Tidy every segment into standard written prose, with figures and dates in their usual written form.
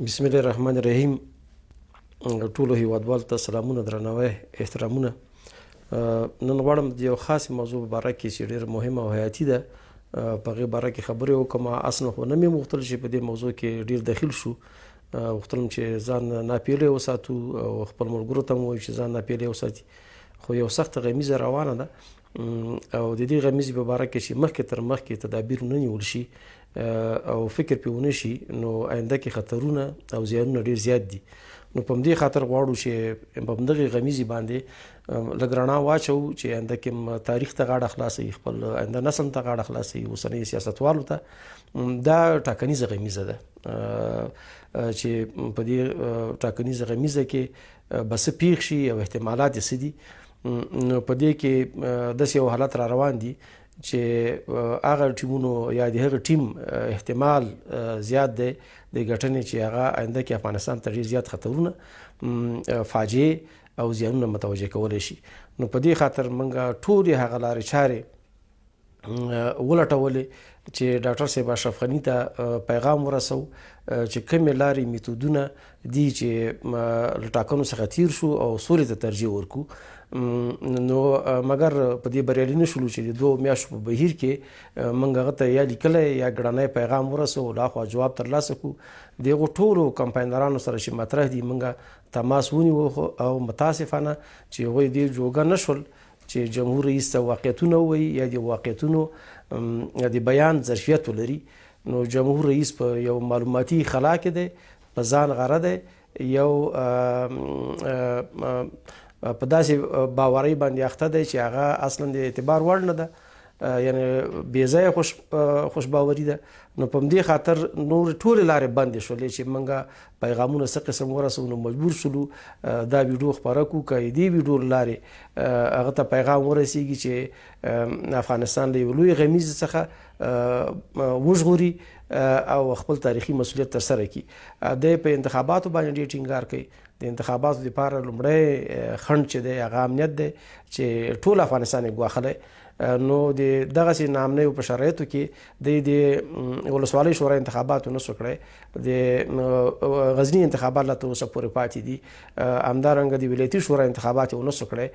بسم الله الرحمن الرحیم. ټولو هیوادوالو ته سلامونه، درناوی، احترامونه. نن غواړم د یو خاص موضوع په باره کې چې ډېر مهمه او حیاتي ده په هغې باره کې خبرې وکړم. اصلا خو نه مې غوښتل چې په دې موضوع کې ډېر دخیل شو. غوښتلم چې ځان ناپیلی وساتو او خپل ملګرو ته مو ووایو چې ځان ناپیلی وساتي. خو یو سخته غمیزه روانه ده او د دې غمیزې په باره کې چې مخکې تر مخکې تدابیر ونه نیول شي او فکر پې ونه شي، نو آینده کې خطرونه او زیانونه ډېر زیات دي. نو په همدې خاطر غواړو چې په همدغې غمیزې باندې لږ رڼا واچوو چې آینده کې تاریخ ته غاړه خلاصوي، خپل آینده نسل ته غاړه خلاصوي، اوسنیو سیاستوالو ته. دا ټاکنیزه غمیزه ده چې په دې ټاکنیزه غمیزه کې به څه پیښ شي او احتمالات یې څه دي. نو په دې کې داسې یو حالت را روان دي چې هغه ټیمونو یا د هغه ټیم احتمال زیات دی د ګټنې چې هغه آینده کې افغانستان ته ډېر زیات خطرونه، فاجعې او زیانونه متوجه کولی شي. نو په دې خاطر موږ ټولې هغه لارې چارې ولټولې چې ډاکټر صاحب اشرف غني ته پیغام ورسو چې کومې لارې میتودونه دي چې له ټاکنو څخه تیر شو او سولې ته ترجیح ورکړو. نو مګر په دې بریالي نه شولو چې د 2 میاشتو په بهیر کې موږ هغه ته یا لیکلی یا ګړنی پیغام ورسو، لا خوا جواب ترلاسه کړو. د هغو ټولو کمپاینرانو سره چې مطرح دي موږ تماس ونیو او متاسفانه چې هغوی دې جوګه نه شول چې جمهور رئیس ته واقعیتونه ووایي یا د واقعیتونو د بیان ظرفیت ولري. نو جمهور رئیس په یو معلوماتي خلا کې دی، په ځان غره دی، یو په داسې باورۍ باندې اخته دی چې هغه اصلا د اعتبار وړ نه ده، یعنې بې ځایه خوش باوري ده. نو په همدې خاطر نور ټولې لارې بندې شولې چې موږ پیغامونه څه قسم ورسوو. نو مجبور شولو دا ویډیو خپاره کړو که دې ویډیو له لارې هغه ته پیغام ورسیږي چې افغانستان له یو لوی غمیزې څخه وژغوري او خپل تاریخي مسؤلیت ترسره کړي. دی په انتخاباتو باندې ډېر ټینګار کوي. د انتخاباتو دپاره لومړی خنډ چې دی هغه امنیت دی چې ټول افغانستان یې ګواښلی. نو د دغسې ناامنیو په شرایطو کې د ولسوالۍ شورا انتخابات ونه سو کړی، د غزني انتخابات لا تر اوسه پورې پاتې دي، همدارنګه د ولایتي شورا انتخابات یې ونه سو کړی.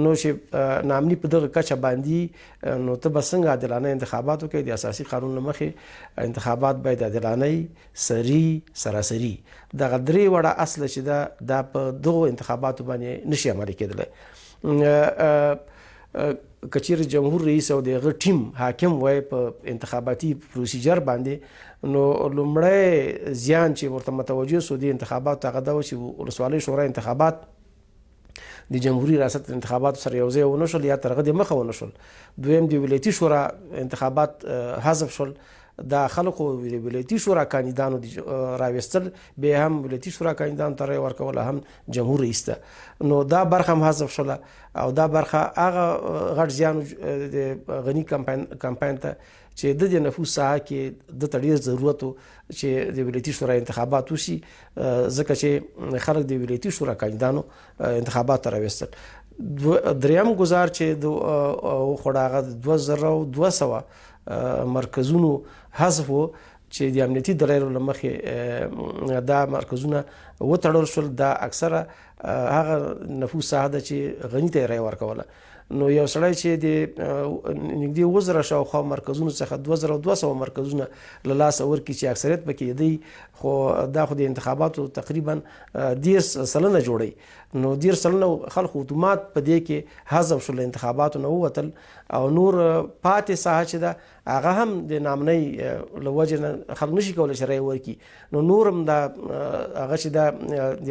نو چې ناامني په دغه کچه باندې نو ته به څنګه عادلانه انتخابات وکړې؟ د اساسي قانون له مخې انتخابات باید عادلانه، سري، سراسري. دغه 3 وړه اصله چې دا په دغو انتخاباتو باندې نشي عملي کېدلی. که چیرې جمهور رئیس او د هغه ټیم حاکم وای په انتخاباتي پروسیجر باندې، نو لومړی زیان چې ورته متوجه سو د انتخاباتو هغه دا و چې ولسوالۍ شورا انتخابات د جمهوري ریاست انتخاباتو سره یو ځای ونه شول یا تر هغه د مخه ونه شول. دویم د ولایتي شورا انتخابات حذف شول. دا خلکو ولایتي شورا کاندیدانو راویستل، بیا هم ولایتي شورا کاندیدانو ته رایه ورکوله، هم جمهور رئیس ته. نو دا برخه هم حذف شوله او دا برخه هغه غټ زیان د غني کمپاین ته چې د دې نفوذ ساحه کې د ته ډېر ضرورت و چې د ولایتي شورا انتخابات وشي، ځکه چې خلک د ولایتي شورا کاندیدانو انتخابات ته راویستل. دریم ګزار چې وخوړه هغه 2200 مرکزونو حذف و چې د امنیتي دلایلو له مخې دا مرکزونه وتړل شول. دا اکثره هغه نفوذ ساحه ده چې غني ته یې رایه ورکوله. نو یو سړی چې د نږدې 2000 شاوخوا مرکزونو څخه 2200 مرکزونه له لاسه ورکړي چې اکثریت پکې دی، خو دا خو د انتخاباتو تقریبا 10% جوړوي. نو 10% خلکو اتومات په دې کې حذف شول، انتخاباتو نه ووتل او نور پاتې ساحه چې ده هغه هم د ناامنۍ له وجې نه خلک نشي کولی چې رایه ورکړي. نو نور هم دا هغه چې ده د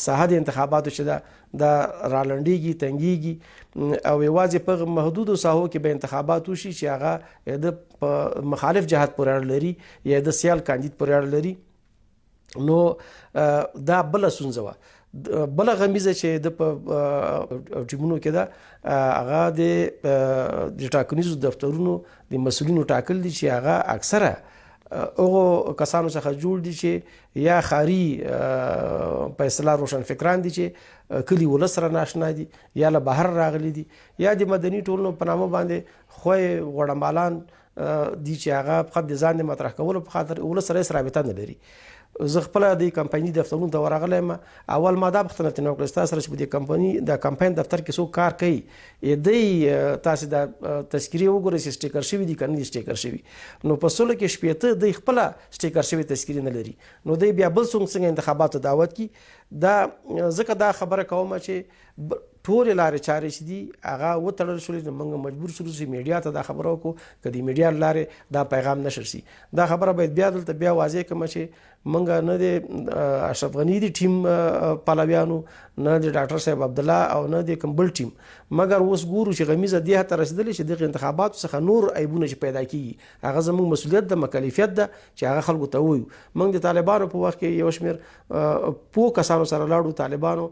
ساحه د انتخاباتو چې ده دا رالنډېږي، تنګېږي او یوازې په محدودو ساحو کې به انتخابات وشي چې هغه د په مخالف جهت پورې اړه لري یا د سیال کاندید پورې اړه لري. نو دا بله ستونزه وه. بله غمیزه چې د په ټیمونو کې ده هغه د ټاکنیزو دفترونو د مسؤلینو ټاکل دي چې هغه اکثره هغو کسانو څخه جوړ دي چې یا خاري په اصطلاح روشن فکران دي چې کلي ولس سره ناشنا دي، یا له بهر راغلي دي، یا د مدني ټولنو په نامه باندې خوی غوړمالان دي چې هغه فقط د ځان د مطرح کولو په خاطر ولس سره هېڅ رابطه نه لري. زه خپل د کمپایني دفترونو ته ورغلم. اول ما دا پوښتنه ترې وکړه ستا سره چې په دې کمپایني د کمپاین دفتر کې څوک کار کوي تاسې دا تذکیرې وګورئ چې سټیکر شوي دي که نه دي سټیکر شوي. نو په سلو کې شپېته دوی خپله سټیکر شوي تذکیرې نه لري. نو دوی بیا بل څوک څنګه انتخاباتو دعوت کړي. دا ځکه دا خبره کوم چې ټولې لارې چارې چې دي هغه وتړل شولې. نو موږ مجبور شولو چې میډیا ته دا خبره وکړو که د میډیا له لارې دا پیغام نشر شي. دا خبره باید بیا دلته بیا واضح کړم چې موږ نه د اشرف غني د ټیم پلویانو، نه د ډاکټر صاحب عبدالله او نه د کوم بل ټیم، مګر اوس ګورو چې غمیزه دې حد ته رسېدلې چې دغه انتخاباتو څخه نور عیبونه چې پیدا کېږي هغه زموږ مسؤلیت ده، مکلفیت ده چې هغه خلکو ته ووایو. موږ د طالبانو په وخت کې یو شمېر پوه کسانو سره لاړو، طالبانو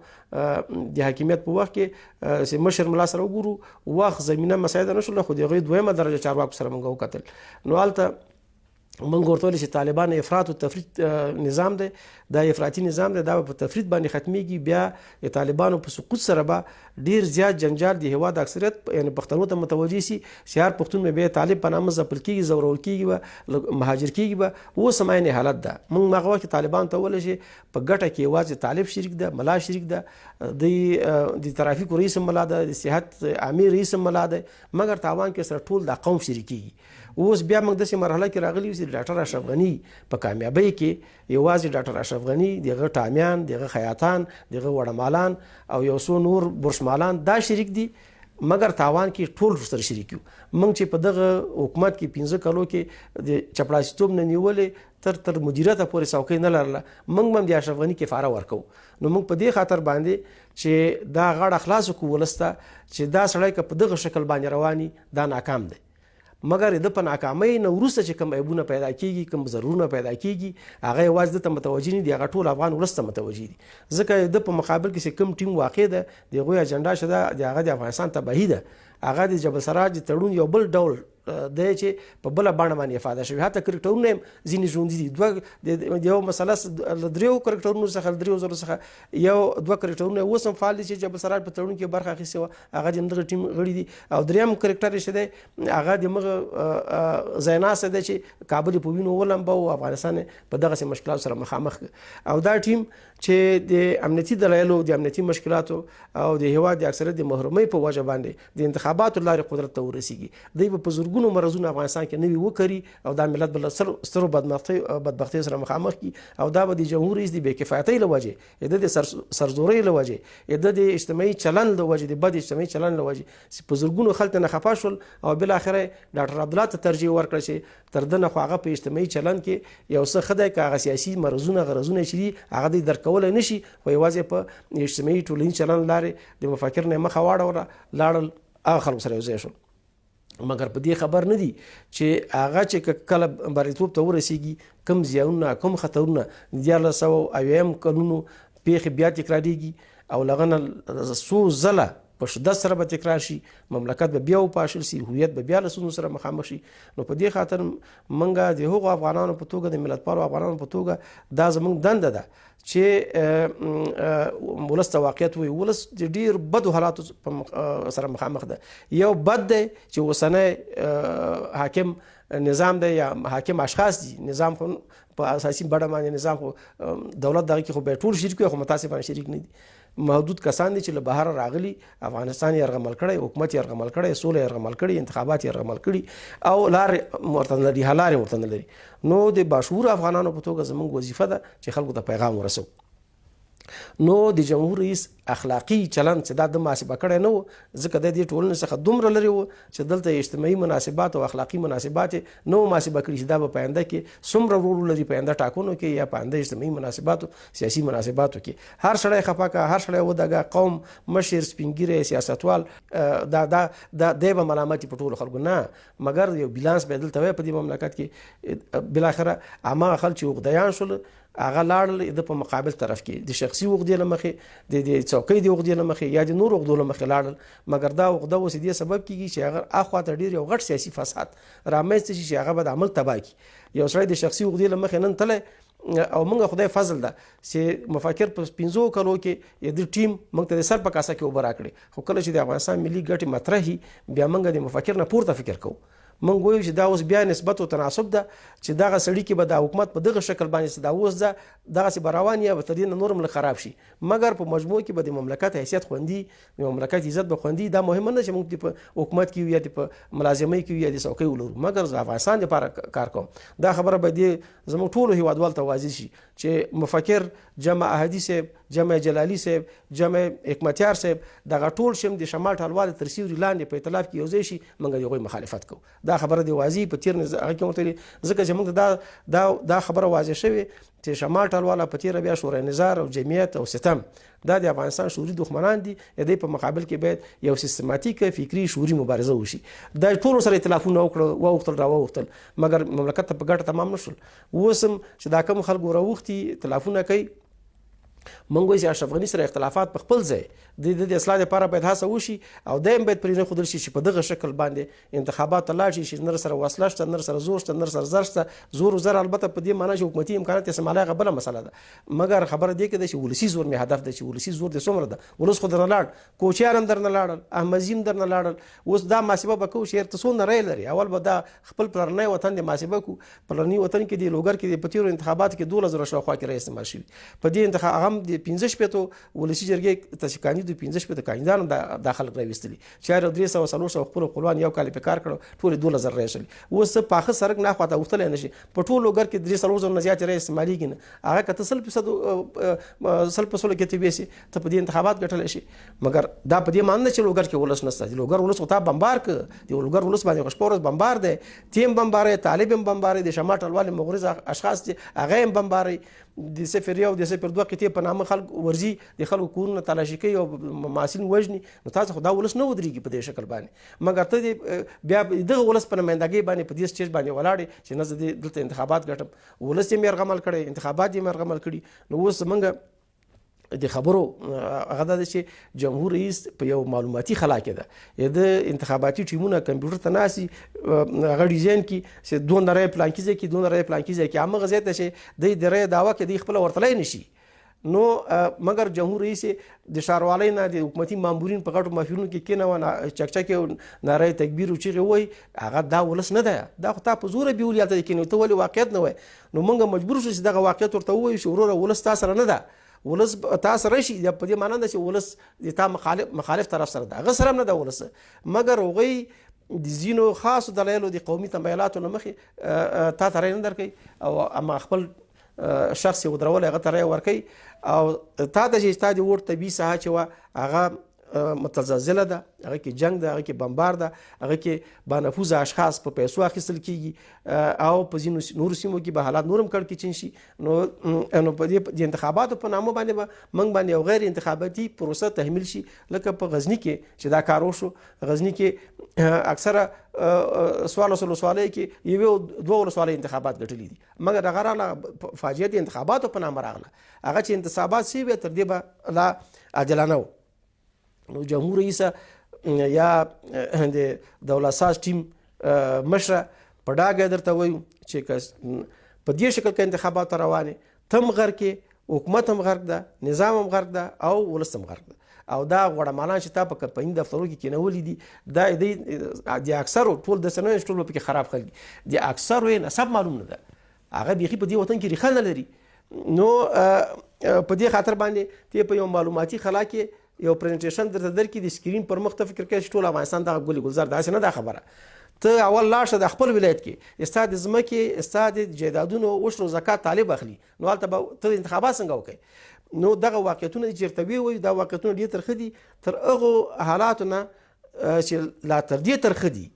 د حاکمیت په وخت کې چې مشر ملا سره وګورو وخت زمینه مساعده نه شوله، خو د هغوی دویمه درجه چارواکو سره موږ وکتل. نو هلته موږ ورته ویل چې طالبان افراط او تفریط نظام دی، دا افراطي نظام دی، دا په تفریط باندې ختمیږي. بیا د طالبانو په سقوط سره به ډیر زیات جنجال د هیواد اکثریت یعنی پښتنو ته متوجه سي چې هر پښتون به طالب په نامه ځپل کېږي، زورول کېږي، مهاجر کېږي. به اوس هماینې حالت ده. موږ هغه وخت طالبان ته وویل چې په ګټه کې یوازې طالب شریک ده، ملا شریک ده، د ترافیکو رئیس ملا ده، د صحت عامې رئیس ملا ده، مګر تاوان کې سره ټول دا قوم شریکېږي. اوس بیا موږ داسې مرحله کې راغلي یو چې ډاکټر اشرف غني په کامیابۍ کې یوازې ډاکټر اشرف غني، دغه ټامیان، دغه خیاطان، دغه وړمالان او یو څو نور برشمالان دا شریک دي، مګر تاوان کې ټول سره شریک یو. موږ چې په دغه حکومت کې 15 کالو کې د چپړاسیتوب نه نیولې تر مدیریته پورې څوکۍ نه لرله، موږ هم د اشرف غني کفاره ورکوو. نو موږ په دې خاطر باندې چې دا غاړه خلاص کړو ولس ته چې دا سړی که په دغه شکل باندې رواني دا ناکام دی. مګر د په ناکامۍ نه وروسته چې کوم عیبونه پیدا کېږي، کوم ضررونه پیدا کېږي، هغه یوازې دته متوجه نه دي، هغه ټول افغان ولس ته متوجه دي. ځکه د په مقابل کې چې کوم ټیم واقع ده د هغوی اجنډا چې ده د هغه د افغانستان تباهي ده. هغه د جبل سراج تړون یو بل ډول دی چې په بله بڼه باندې افاده شوي. حتی کرکټرونه هم ځینې ژوندي دي. د یو مسله له دریو کرکټرونو څخه، له 3000 څخه یو دوه کرکټرونه اوس هم فعال دي چې جبل سراج په تړون کې برخه اخیستې وه، هغه د همدغه ټیم غړي دي. او دریم کرکټر چې دی هغه د مغه ځایناستی دی چې کابل په وینو ولمبه او افغانستان په دغسې مشکلاتو سره مخامخ. او دا ټیم چې د امنیتي دلایلو، د امنیتي مشکلاتو او د هیواد د اکثریت د محرومۍ په وجه باندې د انتخاباتو لارې قدرت ته ورسیږي، دوی به په زرګونو مرزونه افغانستان کې نوي وکړي او دا ملت به له سترو بدبختیو سره مخامخ کړي. او دا به د جمهور رئیس د بې کفایتۍ له وجې، د سرزورۍ له وجې، د اجتماعي چلند له وجې، د بد اجتماعي چلند له وجې چې په زرګونو خلک نه خفه شول. او بالاخره ډاکټر عبدالله ته ترجیح ورکړه چې تر ده نه خو هغه په اجتماعي چلند کې یو څه ښه دی، که هغه سیاسي مرزونه غرضونه چې دي هغه دوی درک کولی نه شي، خو یوازې په اجتماعي ټولنیز چلند لارې د مفکر نه مخه واړوله، لاړل هغه خلکو سره یو ځای شول. مګر په دې خبر نه دي چې هغه چې کله بریالیتوب ته ورسیږي کوم زیانونه، کوم خطرونه د 1900 کلونو پیښې بیا تکراریږي او له هغه نه څو ځله په شدت سره به تکرار شي، مملکت به بیا وپاشل شي، هویت به بیا له ستونزو سره مخامخ شي. نو په دې خاطر موږ د هغو افغانانو په توګه، د ملتپالو افغانانو په توګه دا زموږ دنده ده چې ولس ته واقعیت وایي. ولس د ډېر بدو حالاتو سره مخامخ ده. یو بد دی چې اوسنی حاکم نظام دی یا حاکم اشخاص دي، نظام خو په اساسي بڼه باندې نظام خو دولت دغه کې خو به ټول شریک وي، خو متاسفانه شریک نه دي. محدود کسان دي چې له بهر راغلي، افغانستان یې یرغمل کړی، حکومت یې یرغمل کړی، سوله یې یرغمل کړي، انتخابات یې یرغمل کړي او لارې ورته نه لري، حل لارې ورته نه لري. نو د باشعور افغانانو په توګه زموږ وظیفه ده چې خلکو ته پیغام ورسوو. نو د جمهور رئیس اخلاقی چلند چې دا د محاسبه کړی نه و، ځکه د دې ټولنې څخه دومره لرې و چې دلته اجتماعي مناسبات او اخلاقی مناسبات نه و محاسبه کړي چې دا به په آینده کې څومره رول لري، په آینده ټاکنو کې یا په آینده اجتماعي مناسباتو، سیاسي مناسباتو کې. هر سړی خفه که، هر سړی ودګه، قوم مشر، سپینګیری، سیاستوال، دا دی به ملامت په ټولو خلکو نه، مګر یو بیلانس به دلته وی په دې مملکت کې. بالاخره هماغه خلک چې عقدیان شول هغه لاړل د په مقابل طرف کې د شخصي عقدې له مخې، د څوکۍ د عقدې له مخې یا د نور عقدو له مخې لاړل. مګر دا عقده اوس دې سبب کېږي چې هغه اخوا ته ډېر یو غټ سیاسي فساد رامنځته شي چې هغه به د عمل تباه کړي. یو سړی د شخصي عقدې له مخې نن تللی او موږ خدای فضل ده چې مفکر په 15 کلو کې د ټیم موږ ته د سر په کاسه کې اوبه راکړې، خو کله چې د افغانستان ملي ګټې مطرحي بیا موږ د مفکر نه پورته فکر کوو. موږ وایو چې دا اوس بیا نسبت او تناسب ده چې دغه سړي کې به د حکومت په دغه شکل باندې دا اوس ده دغسې به روان یا به تر دې نه نور هم خراب شي مګر په مجموع کې به د مملکت حیثیت خوندي د مملکت عزت به خوندي دا مهمه نه چې موږ په حکومت کې یا په ملازمۍ کې یا د څوکۍ ولرو مګر د افغانستان لپاره کار کوم دا خبره به دې زموږ ټولو هیوادوالو ته واضح شي چې مفکر جمع احدي صاحب جمع جلالي صاحب جمع حکمتیار صاحب دغه ټول شم د شمال ټلوال تر سیوري لاندې په ائتلاف کې یوځای شي موږ د هغوی مخالفت کوو دا خبره دی واضح په تیر هغه کې ورته ځکه چې موږ دا خبره واضح شوې چې شمال ټلواله په تیره بیا شورای نظار او جمعیت او ستم دا د افغانستان شعوري دښمنان دي د دې په مقابل کې باید یو سیستماتیک فکري شعوري مبارزه وشي دا ټول سره ائتلافونه وکړل راوغوښتل مګر مملکت ته په ګټه تمام نشول اوس هم چې دا کوم خلکو راوغوښتي ائتلافونه کوي موږ وایو چې اشرف غني سره اختلافات په خپل ځای د اصلاح لپاره باید هڅه وشي او دایم باید پرې نه ښودل شي چې په دغه شکل باندې انتخابات ته لاړ شي چې نه سره وسله شته نه سره زور شته نه سره زر شته زور و زر البته په دې معنی چې حکومتي امکانات یې سماله هغه بله مسله ده مګر خبره دې کې ده چې ولسي زور مې هدف ده چې ولسي زور دې څومره ده ولس خو درنه لاړ کوچیان هم درنه لاړل احمدزي هم درنه لاړل اوس دا محاسبه به کوو چې هېرته څونه رای لري اول به دا خپل پلرنی وطن دې محاسبه کوو پلرني وطن کې د لوګر کې په تېرو انتخاباتو کې 12,000 شاوخوا کې رای استعمال شوي په دې انتخاب هم د 15 شپېتو ولسي جرګې ته کاندید 15 شپېته کاندیدانو دا خلک راویستلي 4,300 خپل خپلوان یو کال په کار کړو ټول 12,000 رای شول اوس پاخه سرک نه خواته وختل نه شي په ټول لوګر کې 300 نه زیات رای استعمالېږي نه هغه کته 100% کې ته ویسي ته په دې انتخابات ګټل شي مګر دا په دې معنی چې لوګر کې ولس نشته لوګر ولس وتا بمبار ک دی لوګر ولس باندې غشپورس بمبار دی تیم بمبارې طالب بمبارې د شمال ټلوال مغرض اشخاص دي هغه هم بمبارې د صفر یو د صفر دوه قطعې په نامه خلک ورځي د خلکو کورونه تلاشي کوي او محصلین وژني نو تاسو خو دا ولس نه ودرېږي په دې شکل باندې مګر ته بیا دغه ولس په نمایندګۍ باندې په دې سټیج باندې ولاړې چې نه زه دلته انتخابات ګټم ولس یې یرغمل کړی انتخابات یې یرغمل کړي نو اوس موږ د خبرو هغه دا چې جمهور رئیس په یو معلوماتي خلا کې ده د انتخاباتي ټیمونه کمپیوټر ته ناسي هغه ډیزاین کې چې دوه رای پلان کیږي کې دوه رای پلان کیږي کې هغه غزه ته چې د رای داوا کې د خپل ورتلای نشي نو مګر جمهور رئیس د شاروالۍ نه د حکومتي مامورین په غټو محفلونو کې کېنه چکچکې نارای تکبیر او چیغې وای هغه دا ولس نه ده دا خو تا په زوره بیولیا ته کې نو ته ولې واقعیت نه وای نو موږ مجبور شو چې دغه واقعیت ورته وایو چې وروره ولس تاسو سره نه ده ولس تاسو راشي په دې معنی ده چې ولس د تا مخالف طرف سره ده هغه سره نه ده ولس مګر هغوی د ځینو خاصو دلایلو د قومي تمایلاتو نه مخې تا ته رای نه درکوي او اما خپل شخص یې ودرولی هغه ته رای ورکوي او تا ته چې ستا د ووټ طبیعي ساحه چې وه هغه متزلزله ده هغه کې جنگ ده هغه کې بمبار ده هغه کې بانفوذ اشخاص په پیسو اخیستل کیږي او په ځینو نورو سیمو کې به حالات نور هم کړکېچن شي نو په دې د انتخاباتو په نامه باندې به موږ باندې یو غیر انتخاباتي پروسه تحمیل شي لکه په غزني کې چې دا کار وشو غزني کې اکثره 14 ولسوالۍ کې یو 2 ولسوالۍ انتخابات ګټلي دي مګر هغه راغله فاجعه د انتخاباتو په نامه راغله هغه چې انتصابات شوي تر دې به لا عادلانه نو جمهور رئیس یا د دولت ساز ټیم مشره په ډاګه درته وایو چې په دې شکل کې انتخابات روانې تم غرق کې حکومت هم غرق ده نظام هم غرق ده او ولس هم غرق ده او دا غړمانان چې تا په کمپاین دفترو کې کېنولي دي دا د اکثرو ټول د سنوي ټول پکې خراب خلک د اکثرو یې نسب معلوم نه ده هغه بیخي په دې وطن کې ریښه نه لري نو په دې خاطر باندې ته په یو معلوماتي خلا کې یو پریزنټیشن درته درکړي د سکرین پر مخ ته فکر کوي چې ټول افغانستان دغه ګلي ګلزار داسې نه ده خبره ته اول لاړ شه د خپل ولایت کې ستا د ځمکې ستا د جایدادونو عشر و زکات طالب اخلي نو هلته به ته انتخابات څنګه وکړې نو دغه واقعیتونه چې چېرته وي دا واقعیتونه ډېر ترخه دي تر هغو حالاتو نه چې لا تر دې ترخه دي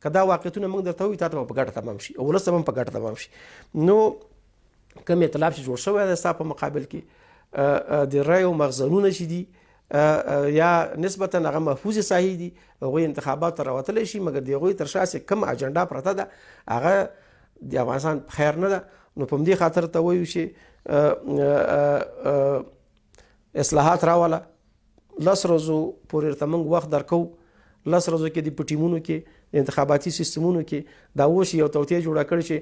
که دا واقعیتونه موږ درته وایو تا ته به په ګټه تمام شي او ولس ته به هم په ګټه تمام شي نو کوم اطلاف چې جوړ شوی دی ستا په مقابل کې د رایو مخزنونه چې دي یا نسبتا هغه محفوظ ساحې دي هغوی انتخابات ته راوتلی شي مګر د هغوی تر شا چې کوم اجنډا پرته ده هغه د افغانستان خیر نه ده نو په همدې خاطر ته وایو چې اصلاحات راوله 10 ورځو پورې ورته موږ وخت درکوو 10 ورځو کې د په ټیمونو کې د انتخاباتي سیستمونو کې دا اوس یو توطیه جوړه کړې چې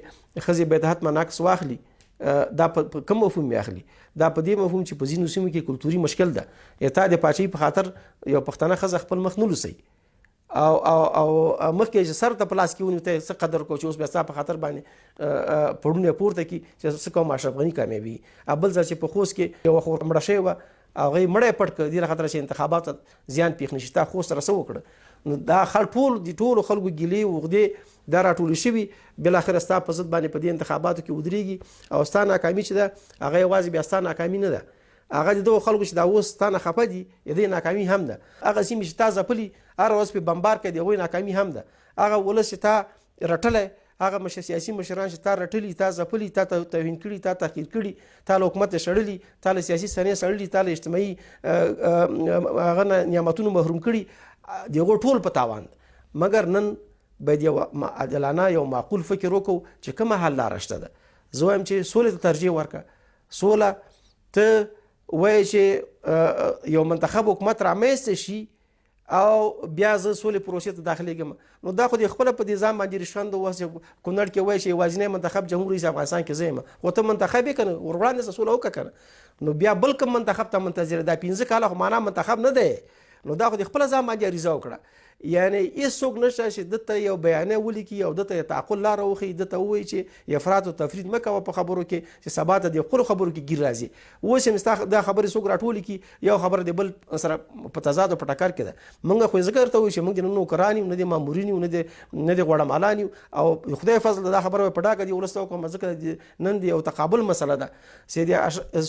ښځې باید حتما عکس واخلي دا په کوم مفهوم اخلي دا په دې مفهوم چې په ځینو سیمو کې کلتوري مشکل ده تا د پاچاهۍ په خاطر یو پښتنه ښځه خپل مخ نه لوسي او مخکې چې سر ته پلاس کې ونیو ته څه قدر کو چې اوس بیا ستا په خاطر باندې پړونه پورته کی چې څه کوم اشرف غني کامیابي. بل ځل چې په خوست کې یو خور مړه شوی وه هغه یې مړی پټ کړ دې خاطر چې انتخابات زیان پیښ نشي. تا خوست سره څه وکړه؟ نو دا ټول د ټولو خلکو ګیلې وغدې دا راټولې شوي بالاخره ستا په ضد باندې په دې انتخاباتو کې ودرېږي او ستا ناکامي چې ده هغه یوازې بیا ستا ناکامي نه ده، هغه د دغو خلکو چې دا اوس ستا نه خفه دي د دې ناکامي هم ده. هغه سیمې چې تا ځپلي هر ورځ پې بمبار کوي د هغوی ناکامي هم ده. هغه ولس چې تا رټلی هغه سیاسي مشران چې تا رټلي تا ځپلي تا توهین کړي تا تحقیر کړي تا له حکومت شړلي تا له سیاسي سنې شړلي تا له اجتماعي هغه نعمتونو محروم کړي د هغو ټول په تاوان ده. مګر نن باید یو عادلانه یو معقول فکر وکړو چې کومه حل لاره شته ده. زه وایم چې سولې ته ترجیح ورکړه. سوله ته وایي چې یو منتخب حکومت رامنځته شي او بیا زه سولې پروسې ته داخلېږم، نو دا خو د خپله په دې ځان باندې رشوند اوس کونړ کې وایي چې یوازینی منتخب جمهور رئیس افغانستان کې زه یم، خو ته منتخب یې که نه ور وړاندې څه سوله وکړه که نه، نو بیا بل کوم منتخب ته منتظر دا 15 کاله خو معنا منتخب نه دی، نو دا خو د خپله ځان باندې عریضه وکړه. یعنی هېڅوک نشته چې دته یو بیانیه ولیکي او دته یې تعقل لاره وښیي، دته ووایي چې افراط او تفرید مه کوه په خبرو کې چې سبا ته د خپلو خبرو کې ګیر راځي. اوس هم ستا دا خبرې څوک راټولې کړي یو خبره د بل سره په تضاد او په ټکر کې ده. موږ خو یې ځکه درته وایو چې موږ د نه نوکران یو نه د مامورین یو نه د غوړمالان یو او خدای فضل دا خبره په ډاګه دې ولس ته وکړم ځکه نن د یو تقابل مسله ده چې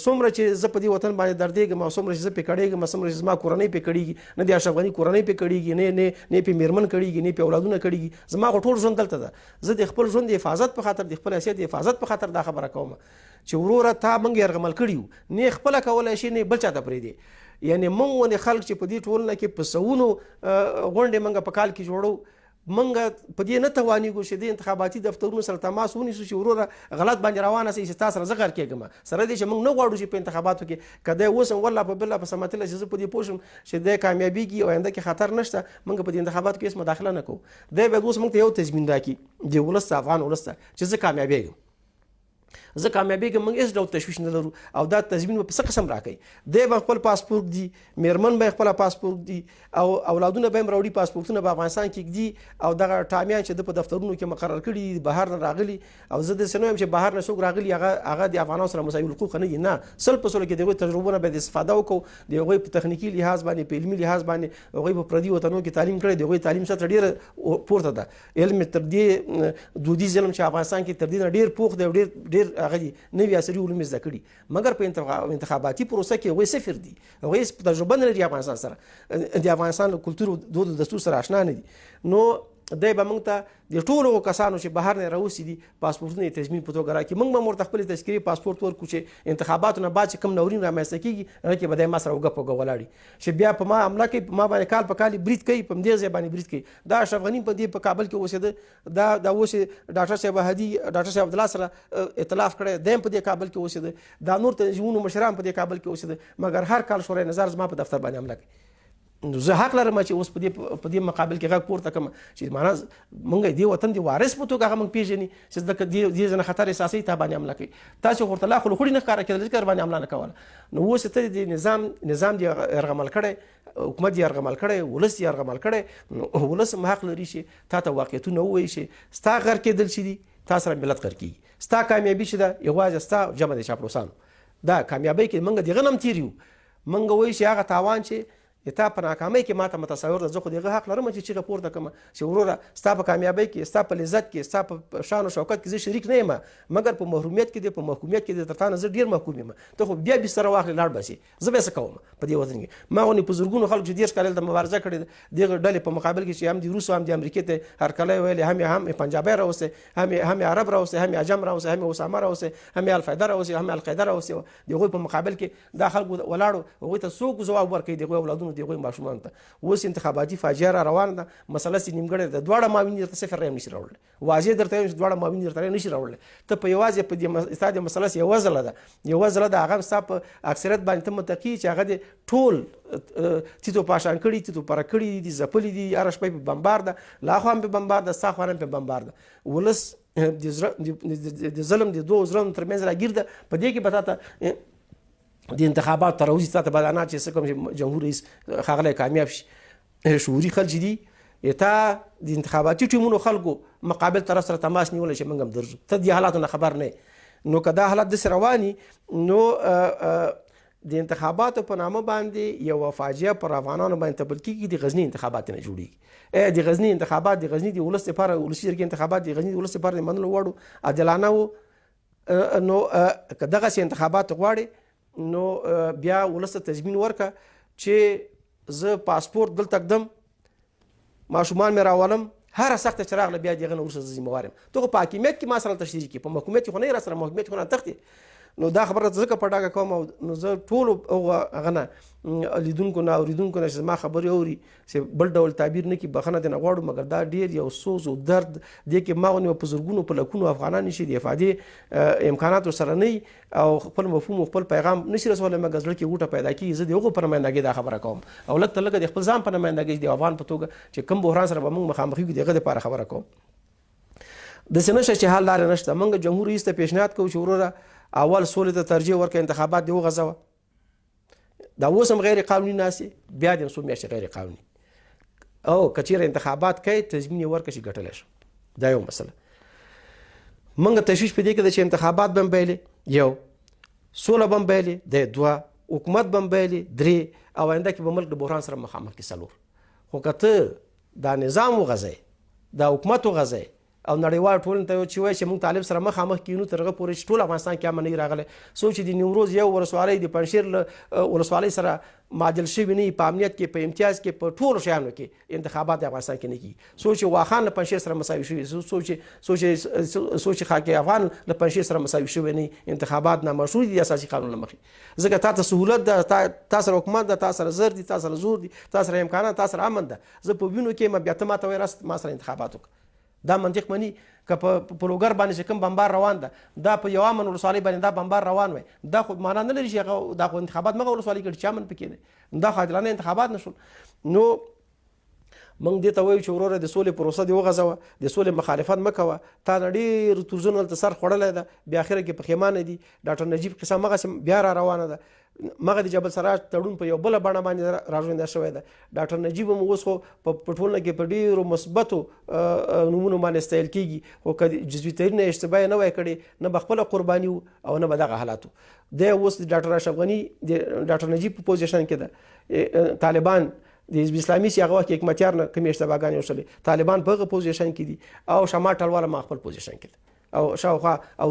څومره چې زه په دې وطن باندې دردېږم او څومره چې زه پې کړېږم څومره چې زما کورنۍ پې کړېږي، نه د اشرف غني کورنۍ پې کړېږي نه پې میرمن کړېږي نه پې اولادونه کړېږي، زما خو ټول ژوند دلته ده. زه د خپل ژوند د حفاظت په خاطر د خپل حیثیت د حفاظت په خاطر دا خبره کوم چې وروره تا موږ یرغمل کړي یو نه خپله کولی شي نه بل چا ته پرېږدي. یعنې موږ ونې خلک چې په دې ټولنه کې په سوونو غونډې موږ په کال کې جوړو، موږ په دې نه توانېږو چې د انتخاباتي دفترونو سره تماس ونیسو چې وروره غلط باندې روانه سي چې تا سره زه غر کېږم سره دې چې موږ نه غواړو چې په انتخاباتو کې که دی اوس هم والله په بالله په سمتله چې زه په دې پوه شم چې دی کامیابېږي او آینده کې خطر نشته، موږ په دې انتخاباتو کې هېڅ مداخله نه کوو. دی باید اوس موږ ته یو تضمین راکړي د ولس ته افغان ولس ته چې زه کامیابېږم زه کامیابېږم، موږ هېڅ ډول تشویش نه لرو او دا تضمین به په څه قسم راکوي. دی به خپل پاسپورت دي، میرمن به خپله پاسپورت دي او اولادونه به هم راوړي پاسپورتونه په افغانستان کې ږدي او دغه ټامیان چې د په دفترونو کې مقرر کړي دي بهر نه راغلي او زه داسې نه یم چې بهر نه څوک راغلي هغه د افغانانو سره مساوي الحقوق نه دي، نه 100% کې د هغوی تجربو نه باید استفاده وکړو، د هغوی په تخنیکي لحاظ باندې په علمي لحاظ باندې هغوی په پردي وطنونو کې تعلیم کړی، د هغوی تعلیم سطحه ډېره پورته ده، علم تر دې دودیز علم چې افغانستان کې تر دې نه ډېر پوخ دی او ډېر هغه دي نوي عصري علوم زده کړي، مګر په انتخاباتي پروسه کې هغوی صفر دي، هغوی هېڅ تجربه نه لري افغانستان سره، د افغانستان له کلتور دود او دستور سره اشنا نه دي. نو دی به موږ ته د ټولو کسانو چې بهر نه راوستي دي پاسپورټونه یې تضمین په توګه راکړي، موږ به هم ورته خپلې تذکرې پاسپورټ ورکړو چې انتخاباتو نه بعد چې کوم ناورین رامنځته کېږي هغه کې به دی ما سره اوږه په اوږه ولاړي چې بیا په ما حمله کوي، په ما باندې کال په کال برید کوي، په همدې ځای باندې برید کوي. دا اشرف غني په دې په کابل کې اوسېده، دا اوس ډاکټر صاحب هدي ډاکټر صاحب عبدالله سره ائتلاف کړی، دی هم په دې کابل کې اوسېده، دا نور تنظیمونو مشران په دې کابل کې اوسېده، مګر هر کال شورای نظر زما په دفتر باندې حمله کوي. نو زه حق لرم چې اوس په دې مقابل کې غږ پورته کړم چې معنا موږ دې وطن د وارث په توګه هغه موږ پېژني چې دې ځای نه خطر احساسوي تا باندې حمله کوي، تاسې ورته لا خو له خوړې نه ښکاره کېدل ځکه باندې حمله نه کوله. نو اوس ته د نظام دې یرغمل کړی، حکومت دې یرغمل کړی، ولس دې یرغمل کړی، نو ولس هم حق لري چې تا ته واقعیتونه ووایي چې ستا غر کېدل چې دي تا سره ملت غر کېږي، ستا کامیابي چې ده یوازې ستا جمع د چاپلوسانو، دا کامیابۍ کې موږ د هغه نه هم تېر یو، موږ وایو چې هغه تاوان چې تا په ناکامۍ کې ماته متصور ده، زه خو د هغه حق لرم چې چیغه پورته کړم چې وروره ستا په کامیابۍ کې ستا په لذت کې ستا په شان او شوکت کې زه شریک نه یم، مګر په محرومیت کې دی په محکومیت کې دی تر تا نه زه ډېر محکوم یم، ته خو بیا بستره واخلې لاړ باسې، زه بیا څه کوم په دې وطن کې. ما غوندې په زرګونو خلکو چې 10 کاله دلته مبارزه کړې ده دغه ډلې په مقابل کې چې هم د روس هم د امریکې ته هرکلی ویلې هم پنجابی راوستې هم عرب راوستې هم عجم راوستې هم اسامه راوستې هم القاعده راوستې هم القاعده راوستې، د هغوی په مقابل کې دا خلکو ولاړو، هغوی ته څوک ځواب ورکوي د هغوی اولادونو د هغوی ماشومانو ته. اوس انتخاباتي فاجعه را روانه ده، مسله چې نیمګړې ده، دواړه معاونین درته صفر ریم نشي راوړلی، واضح درته وایم چې دواړه معاونین درته نشي راوړلی، ته په یوازې په دې ستا د مسله یوه ځله ده هغه ستا په اکثریت باندې ته متقي چې هغه دې ټول تیتو پاشان کړي، تیتو پره کړي دي، ځپلي دي، هره شپه په بمبار ده، لا خوا هم په بمبار ده، ستا خوا هم په بمبار ده، ولس د ظلم د دوو زړونو ترمنځ راګیر ده. په دې کې به تا ته د انتخابات تر اوسه ته بدانات چې څه کوم جمهور رئیس ښاغلی کامیاب شي، شعوري خلک دي تا د انتخاباتي ټیمونو خلکو مقابل طرف سره تماس نیول چې موږ هم درځو، ته د حالاتو نه خبر نه. نو که دا حالات داسې رواني نو د انتخاباتو په نامه باندې یو فاجعه پر افغانانو باندې تبل کېږي. د غزني انتخابات نه جوړېږي. د غزني انتخابات د غزني د ولس لپاره، ولسي جرګې انتخابات د غزني د ولس لپاره د منلو وړ عادلانه و. نو که دغسې انتخابات غواړې نو بیا ولس ته تضمین ورکړه چې زه پاسپورت دلته ږدم، ماشومان مې راولم، هره سخته چې راغله بیا د هغه نه وروسته زه ذمهوار یم. ته خو په حاکمیت کې ما سره تشریح کړي، په محکومیت کې خو نه یې راسره، محکومیت خو نه تښتې. نو دا خبره ځکه په ډاګه کوم او نو زه ټولو هغه نه لیدونکو نه اورېدونکو نه چې زما خبرې اوري چې بل ډول تعبیر نه کړي بخښنه ترې نه غواړو، مګر دا ډېر یو سوز او درد دې کې ما غوندې په زرګونو په لکونو افغانان نشي د افادې امکانات ورسره نه او خپل مفهوم او خپل پیغام نشي رسولی، مګر زړه کې غوټه پیدا کېږي. زه د هغو په نمایندګۍ دا خبره کوم او لږ تر لږه د خپل ځان په نمایندګۍ د افغان په توګه چې کوم بحران سره به موږ مخامخ یو د هغه دپاره خبره کوم. داسې نشته چې حل لارې نشته. موږ جمهور رئیس ته پیشنهاد کوو چې وروره اول سولې ته ترجیح ورکړه، انتخابات دې وغځوه. دا اوس هم غیر قانوني ناستې، بیا دې څو میاشتې غیر قانوني او که چېرې انتخابات کوي تضمین یې ورکړه چې ګټلی شم. دا یو مسله. موږ تشویش په دې کې ده چې انتخابات به هم بایلې، یو سوله به هم بایلې، د دوه حکومت به هم بایلې، درې او آینده کې به ملک د بحران سره مخامخ کړي، څلور. خو که ته دا نظام وغځوې، دا حکومت وغځوې او نړیوال ټولنې ته چې وایي چې موږ طالب سره مخامخ کینو تر هغه پورې چې ټول افغانستان کې امن نه راغلی. څوک چې د نیمروز یو ولسوالۍ د پنجشیر له ولسوالۍ سره معادل شوي نه په امنیت کې، په امتیاز کې، په ټولو شیانو کې انتخابات د افغانستان کې نه کېږي. څوک چې واخان له پنجشیر سره مساوي شوي، څوک چې خاک افغان له پنجشیر سره مساوي شوي نه، انتخابات نامشروع دي د اساسي قانون له مخې. ځکه تا ته سهولت ده، تا سره حکومت ده، تا سره زر دي، تا سره زور دي، تا سره امکانات، تا سره امن ده. زه په وینو کې یم، بیا ته ما ته وایې راست ما سره انتخابات وکړه. دا منطق مني که په لوګر باندې چې کوم بمبار روان ده، دا په یو امن ولسوالۍ باندې دا بمبار روان وای، دا خو معنا نه لري چې هغه دا خو انتخابات مغه ولسوالۍ کې چې امن پکې دی، دا خو عادلانه انتخابات نشول. نو موږ دې ته وایو چې وروره د سولې پروسه دې وغځوه، د سولې مخالفت مه کوه. تا نه ډېر تورزنو هلته سر خوړلی ده، بیا اخره کې پښیمانه دي. ډاکټر نجیب قصه مغسې بیا را روانه ده. مغه د جبل سراج تړون په یو بله بڼه باندې راژوندی شوی ده. ډاکټر نجیب هم اوس خو په ټولنه کې په ډېرو مثبتو نومونو باندې ستایل کېږي، خو که جزوي تحریر نه اشتباه یې نه وای کړې، نه به خپله قرباني و او نه به دغه حالات و. دی اوس د ډاکټر اشرف غني د ډاکټر نجیب په پوزیشن کې ده. طالبان د حزب اسلامي چې هغه وخت کې حکمتیار نه کومې اشتباهګانې وشلې، طالبان په هغه پوزیشن کې دي او شمال ټلواله ما خپل پوزیشن کې ده او شاوخوا او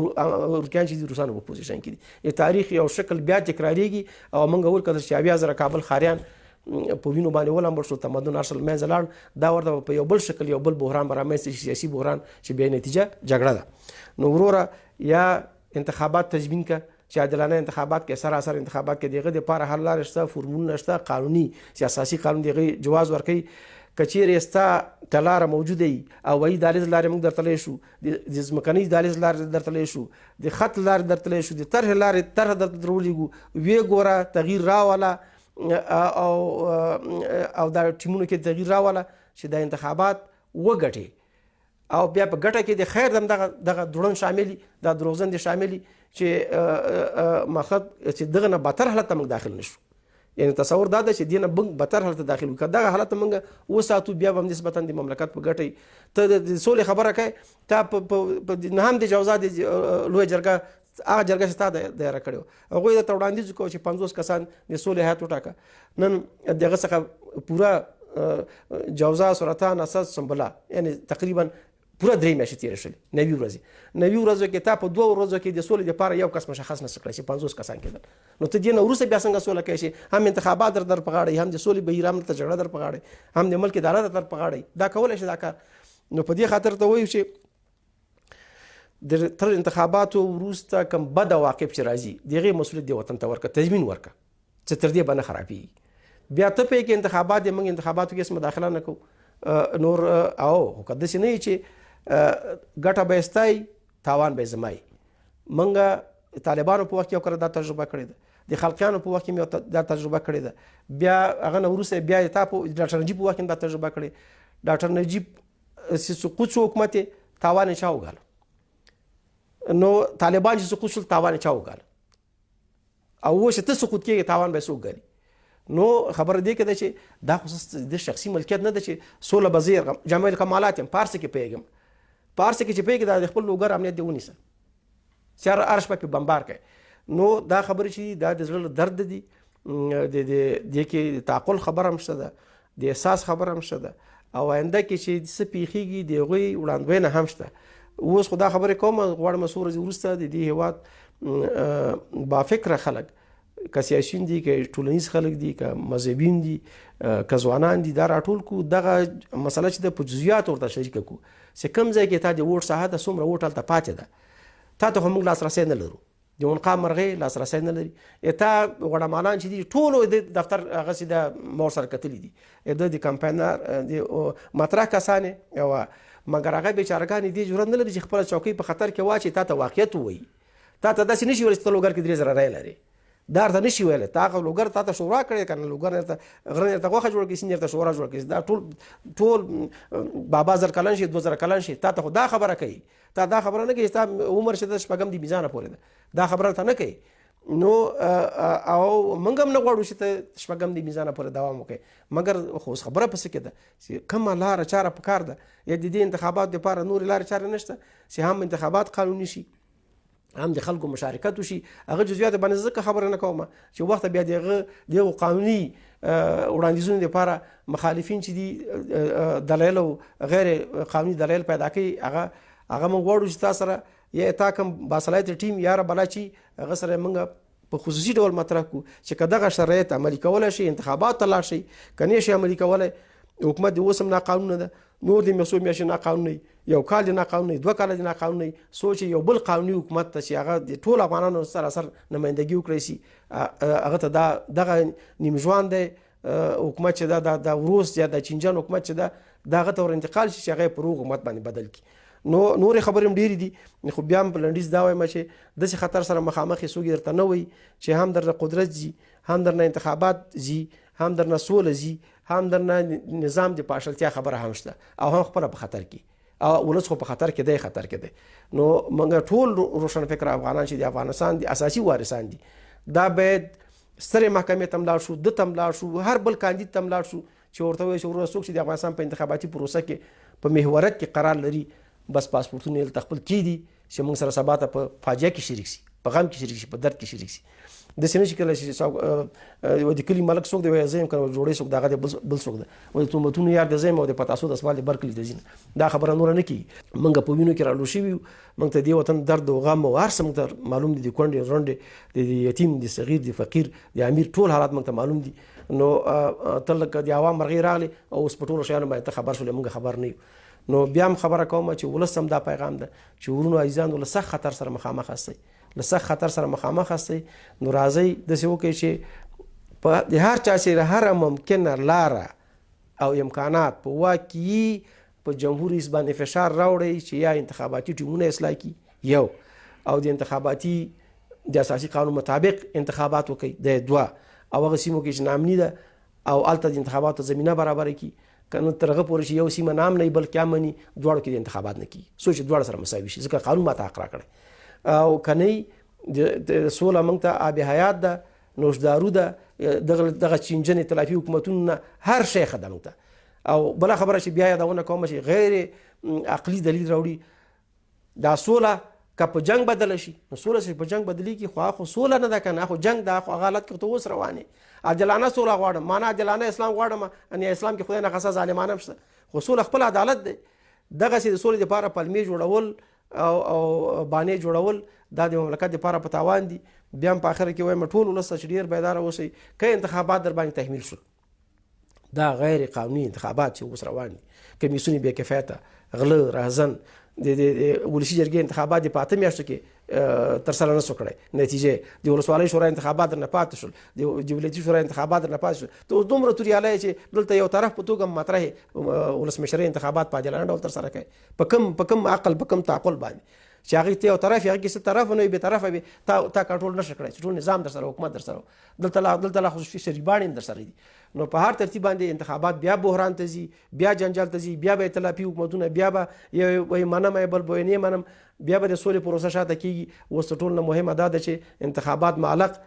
روسیان چې دي روسانو په پوزیشن کې دي. تاریخ یو شکل بیا تکراریږي او موږ ورکړل چې 70,000 کابل ښاریان په وینو باندې ولمبړ شو، تمدن اصل منځ لاړ. دا ورته په یو بل شکل یو بل بحران رامنځته شي، سیاسي بحران چې بیا نتیجه جګړه ده. نو وروره یا انتخابات تضمین کړه چې عادلانه انتخابات کې سراسر انتخابات کې دغه لپاره حل لارې شته، فورمولونه شته، قانوني چې اساسي قانون دغه جواز ورکوي. که چیرې ستا ته لاره موجوده وي او وایي دهلیز لارې موږ درتلی شو، د ځمکنۍ دهلیز لارې درتلی شو، د خط لارې درتلی شو، د طرحې لارې طرحه درته درولېږو، ویې ګوره تغییر راوله او دا ټیمونو کې تغییر راوله چې دا انتخابات وګټي او بیا په ګټه کې د خیر دغه دوړن شاملي، دا دروغجن دي شاملي چې مقصد چې دغه نه بدتر حالت ته موږ داخل نشو. یعنی تصور دا ده چې دې نه موږ بدتر حالت ته داخل وکړو. که دغه حالت ته موږ وساتو بیا به هم نسبتا د مملکت په ګټه ته د سولې خبره کوې. تا په نهم د جوزا د لویه جرګه هغه جرګه چې تا دایره کړې وه، هغوی درته وړاندیز وکړو چې 50 کسان د سولې هیات وټاکه. نن دغه څخه پوره جوزا، سرطان، اسد، سنبله یعنی تقریبا پوره 3 میاشتې تېرې شولې، 90 ورځې. 90 ورځو کې تا په 2 ورځو کې د سولې لپاره یو کس مشخص نه کړی چې 50 کسان کېدل. نو ته دې نه وروسته بیا څنګه سوله کوې چې هم انتخابات در په غاړه، هم د سولې بهیر، هم درته جګړه در په غاړه، هم د ملک اداره در په غاړه. دا کولی شي دا کار. نو په دې خاطر ته وایو چې تر انتخاباتو وروسته کوم بد عواقب چې راځي د هغې مسؤلیت دې وطن ته ورکړه، تضمین ورکړه چې تر دې به نه خرابېږي. بیا ته پوهېږې انتخابات دې موږ انتخاباتو کې هېڅ مداخله نه کوو نور، او که داسې نه وي چې ګټه به یې ستایي تاوان به یې زمایي. موږ طالبانو په وخت کې یو کړه دا تجربه کړې ده، د خلقیانو په وخت کې مې دا تجربه کړې ده، بیا هغه نه وروسته بیا تا په ډاکټر نجیب په وخت کې دا تجربه کړې. ډاکټر نجیب چې سقوط شو حکومت یې تاوان یې چا وګاله، نو طالبان چې سقوط شول تاوان یې چا وګاله، او اوس چې ته سقوط کېږې تاوان به یې څوک ګالي. نو خبره دې کې ده چې دا خو د شخصي ملکیت نه ده چې سوله به زه یرغم جامع الکمالات یم پارس کې پیږم پارس کې چې پیږي دا د خپل لوګر امنیت دې ونیسه چې هر شپه په بمبار کوي نو دا خبره چې دا د زړه درد دي د کې تعقل خبره هم شته ده د احساس خبره هم شته ده او آینده کې چې څه پیښیږي د هغوی وړاندوینه هم شته اوس خو دا خبرې کوم غواړم څو ورځې وروسته د دې هېواد بافکره خلک که سیاسیون دي که ټولنیز خلک دي که مذهبین دي که ځوانان دي دا راټول کو دغه مسله چې د په جزئیات ورته شریکه کو چې کوم ځای کې تا د ووټ ساحه ده څومره ووټ هلته پاتې ده تا ته خو موږ لاسرسی نه لرو د عنقا مرغۍ لاسرسی نه لري تا غړمالان چې دي ټولو د دفتر هغسې د مور سره کتلي دي د کمپاینر د مطرح کسانې او مګر هغه بیچارهګانې دې جرأت نه لري چې خپله چوکۍ په خطر کې واچي تا ته واقعیت ووایي تا ته داسې نشي ویلی چې ته لوګر کې 3000 رای لرې دا ورته نشي ویلی تا هغه لوګر تا ته شورا کړې که نه لوګر غره درته غوښه جوړه کړي سیند درته شورا جوړه کړي دا ټول بابا 1000 کلن شي 2000 کلن شي تا ته خو دا خبره کوي تا دا خبره نه کوي چې تا عمر چې د شپږم دی میزانه پورې ده دا خبره ته نه کوي نو او موږ هم نه غواړو چې ته شپږم دی میزانه پورې دوام وکړي مګر خو اوس خبره پسې کې ده چې کومه لاره چاره پکار ده یا د دې انتخاباتو دپاره نورې لارې چارې نشته چې هم انتخابات قانوني شي هم د خلکو مشارکت وشي هغه جزئیات باندې ځکه خبره نه کوم چې وخت بیا دغه قانوني وړاندیزونو لپاره مخالفین چې دي دلایل او غیر قانوني دلایل پیدا کوي هغه موږ غواړو چې تاسو سره یا تا کوم باصلاحیت ټیم یا بلا چې هغه سره موږ په خصوصي ډول مطرح کو چې کداغه شرایط عملي کولای شي انتخابات ته لاړ شي کني شي عملي کولای حکومت د اوسم ناقانونه ده نور د میسو میاشتې ناقانوني یو کال د ناقانوني 2 کال د ناقانوني سوچ یو بل قانوني حکومت ته چې هغه د ټول افغانانو سره نمائندګي وکړي شي هغه ته دغه نیمژوان دی حکومت چې دا روس یا د چینجان حکومت چې دغه ته ور انتقال شي چې هغه پر حکومت باندې بدل کړي نو نورې خبرې هم ډېرې دي خو بیا هم په لنډیز دا وایم چې داسې خطر سره مخامخ یې څوک درته نه وایي چې هم درنه قدرت ځي هم درنه انتخابات ځي هم درنه سوله ځي هم درنه نظام د پاشلتیا خبره هم شته او هم خپله په خطر کې او ولس خو په خطر کې دی نو موږ ټول روشن فکر افغانان چې د افغانستان د اساسي وارثان دي دا باید سترې محکمې ته هم لاړ شو ده ته هم لاړ شو هر بل کاندید ته هم لاړ شو چې ورته ووایي چې وروره څوک چې د افغانستان په انتخاباتي پروسه کې په محوریت کې قرار لري بس پاسپورتونه یې هلته خپل کیږدي چې موږ سره سبا ته په فاجعه کې شریک شي په غم کې شریک شي په درد کې شریک شي داسې نه چې کله چې د کلي ملک څوک دی وایي زه یم که جوړی څوک د هغه دی بل څوک دی وایي تهمتونو یار دی زه یم او د پتاسو د اسماعیل د برکلي ته ځي دا خبره نوره نه کېږي موږ په وینو کې رالو شوي یو موږ ته دې وطن درد او غم او هر څه موږ ته معلوم دي د کونډې رونډې د یتیم د صغیر د فقیر د امیر ټول حالات موږ ته معلوم دي نو ته لکه د عوام مرغۍ راغلې او اوس په ټولو شیانو باندې ته خبر شولې موږ خبر نه یو نو بیا هم خبره کوم چې ولس هم دا پیغام ده چې ورونو عزیزانو له سخت خطر سره مخامخ هستئ له سخت خطر سره مخامخ هستئ نو راځئ داسې وکړئ چې په د هر چا چې هره ممکنه لاره او امکانات په واقعي په جمهور رئیس باندې فشار راوړئ چې یا انتخاباتي ټیمونه اصلاح کړي یو او د انتخاباتي د اساسي قانون مطابق انتخابات وکړي د دوه او هغه سیمو کې چې نامني ده او هلته د انتخاباتو زمینه برابره کړي کنه تر هغه پورې چې یو سیمه نام نه بلکې امني دواړو کې د انتخابات نه کیږي سوچ دواړه سره مساوي شي ځکه قانون ماته حق راکړی او کنه د سوله موږ ته آب حیات ده نوشدارو ده دغه چینجنې تلافي حکومتونه هر شی ښه ده موږ ته او بله خبره چې بیا یادونه کومه چې غیر عقلي دلیل راوړي دا سوله که په جنگ بدله شي نو سوله چې په جنگ بدلیږي خو هغه سوله نه ده که نه خو جنگ ده خو هغه حالت کې ته اوس روانې عادلانه سوله غواړم معنا عادلانه اسلام غواړم ان اسلام کې خدای نه خاصه ظالمانه هم شته خو سوله خپل عدالت دی دغسې د سولې دپاره پلمې جوړول او بانې جوړول دا د مملکت دپاره په تاوان دي بیا هم په آخره کې وایم ټول ولس ته چې ډېر بیداره اوسئ که انتخابات در باندې تحمیل شول دا غیر قانوني انتخابات چې اوس روان دي کمیسیونې بې کفایته غله راهزن د ولسي جرګې انتخابات د په 8 میاشتو کې ترسره نه شو کړی نتیجې د ولسوالۍ شورا انتخابات درنه پاتې شول د ولایتي شورا انتخابات درنه پاتې شول ته اوس دومره توریالی چې دلته یو طرف په توګه مطرح ولسمشرۍ انتخابات په عادلانه ډول ترسره کوي په کم عقل په کم تعقل باندې چې هغې ته یو طرف هغې کې څه طرف نه وي بې طرفه وي تا کنټرول نه شي کړی چې ټول نظام در سره حکومت در سره دلته لا خصوصي شریباڼې هم در سره دي نو په هر ترتیب باندې انتخابات بیا بحران ته ځي بیا جنجال ته ځي بیا به ائتلافي حکومتونه بیا به یو منم بل به نه منم بیا به د سولې پروسه شاته کېږي اوس تر ټولو نه مهمه دا ده چې انتخابات معلق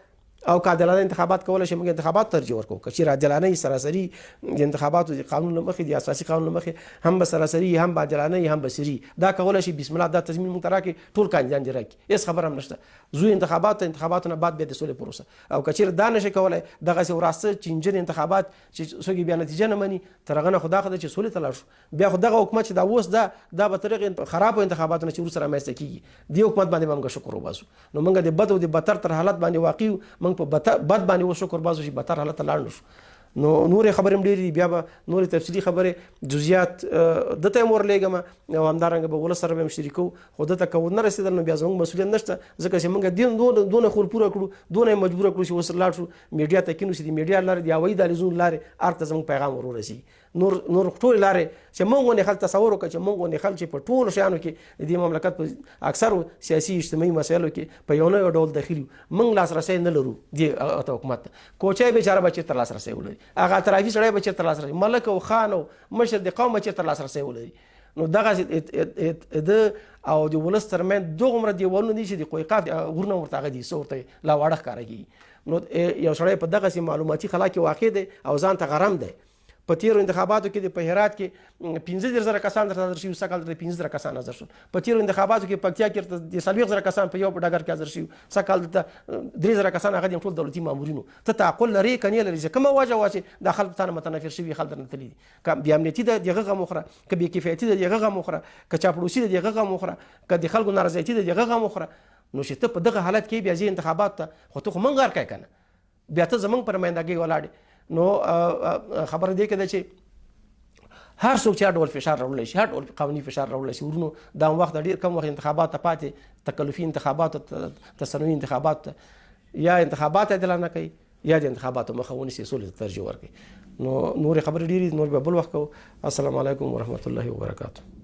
او عادلانه انتخابات کول شي موږ انتخابات ترجیح ورکو چې عادلانه سراسری د انتخاباتو د قانون مخې د اساسي قانون مخې هم به سراسری هم به عادلانه هم به سری دا کول شي بسم الله دا تضمین مونږ تراکي ټول کاندیدان دي راکي هیڅ خبر هم نشته زو انتخاباتونه بعد به د سولې پروسه او کچیر دا نشي کولای دغه سي وراسته چینجن انتخابات چې څوک بیا نتیجه نه مني ترغه خدا خدای چې سولې تلاش بیا خدغه حکومت چې دا اوس دا به طریق خراب انتخاباتونه چې ورسره مېسته کیږي دی حکومت باندې موږ شکر وباسو نو موږ د بد او د بدتر تر حالت باندې واقع موږ په بد باندې وشکر باسو چې بدتر حالت لاړ نشو نو نور خبرې ډېرې بیا به نور تفصیلی خبرې جزئیات دته مور لګم او همدارنګه به ول سره به شریکو خو دته کو نه رسیدل نو بیا زموږ مسؤلیت نشته ځکه چې موږ دونه خور پوره کړو دونه مجبور کړو چې وسلاړ شو میډیا ته کینو چې د میډیا لاره دی اوی د لزون لاره ارته زموږ پیغام ورورسي نور ټول لاره چې موږ نه خل تصور وکړو چې موږ نه خل چې په ټول شانو کې د مملکت په اکثر سیاسي اجتماعي مسایلو کې په یو نه ډول داخلي موږ لاسرسي نه لرو د حکومت کوچای بیچاره بچی تر لاسرسي ولري هغه طرفي سړی بچی تر لاسرسي ملک او خان او مشر د قوم بچی تر لاسرسي ولري نو دغه د او د ولس ترمن دوغمره دی ونه دي چې د قوقاف ورنه ورتاغه دي صورت لا واړه کارږي نو یو سړی په دغه سي معلوماتي خلا کې واقع دی او ځان ته غرام دی په تیرو انتخاباتو کې د هرات کې 15000 کسان درته حاضر شي سکهال د 15000 کسان حاضر شول په تیرو انتخاباتو کې پکتیا کې د 20000 کسان په یو په ډګر کې حاضر شي سکهال د 3000 کسان هغه د ټول دولتي مامورینو ته تعقل لري کني لري چې کومه واجه واچي د خلک ته متنافر شوی خلک نه تللی کم بیا امنیتي د دغه مخره ک بي کفایتي د دغه مخره ک چاپلوسي د دغه مخره ک د خلکو نارضایتي د دغه مخره نو چې ته په دغه حالت کې بیا ځي انتخابات ته خو ته مونږ غار کوي کنه بیا ته زمونږ پر مېندګي ولاړ نو خبر دی کده چې هر څوک چې ډول فشار راوړل شي هر ډول قانوني فشار راوړل شي ورونو دا وخت ډیر کم وخت انتخابات ته پاتې تکلفي انتخابات تصنعي انتخابات یا انتخابات عادلانه کوي یا د انتخاباتو مخاوني سیاسي ترجیح ورکوي نو نور خبر ډیری نور به بل وخت کو السلام علیکم ورحمت الله وبرکاته